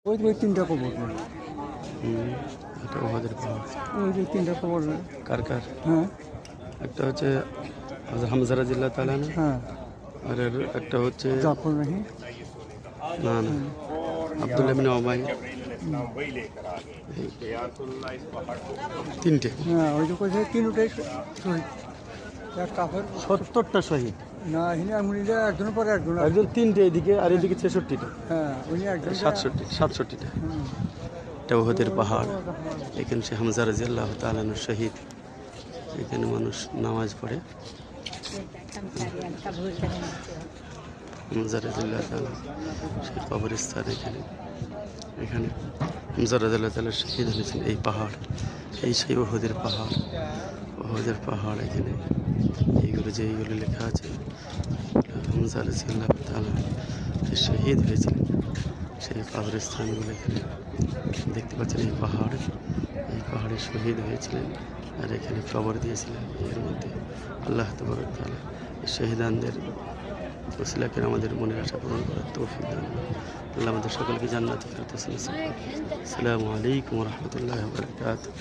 ওই তিনটা কবর না, এটা ওহাদের পাহাড়। ওই যে তিনটা কবর না। কার কার? হ্যাঁ একটা হচ্ছে হামজা রাদিয়াল্লাহু তাআলা আনহু, হ্যাঁ, আর একটা হচ্ছে জাফর নাহি। না না আব্দুল্লাহ ইবনে উমাইয়া। তিনটে হ্যাঁ, ওই যে কইছে তিনটাই শহীদ। এক কাফের 70টা শহীদ, না, হিনে এমনি যে একজনের পরে একজন আর কি। একজন তিনটে এদিকে আর এদিকে 66টা, হ্যাঁ, উনি একজন 67টা। এটা ওহাদের পাহাড়। এখানে সে হামজা রাদিয়াল্লাহু তাআলা আনহু শহীদ। এখানে মানুষ নামাজ পড়ে। হামজা রাদিয়াল্লাহু তাআলা সেই কবরস্থান এখানে হামজা রাদিয়াল্লাহু তাআলা শহীদ হয়েছেন এই পাহাড়। এই সেই ওহাদের পাহাড়। ওহাদের পাহাড় এখানে এইগুলো লেখা আছে, হামজা রাদিয়াল্লাহু তাআলা যে শহীদ হয়েছিলেন সেই কবরস্থানগুলো এখানে দেখতে পাচ্ছেন। এই পাহাড়ে শহীদ হয়েছিলেন আর এখানে কবর দিয়েছিলেন। এর মধ্যে আল্লাহ তাবারক ওয়া তাআলা শহীদানদের ওসিলা করে আমাদের মনের আশা পূরণ করার তৌফিক দান করুন। আল্লাহ আমাদের সকলকে জান্নাতে ফেরদৌস নসিব করুন। আসসালামু আলাইকুম ওয়া রাহমাতুল্লাহি ওয়া বারাকাতুহু।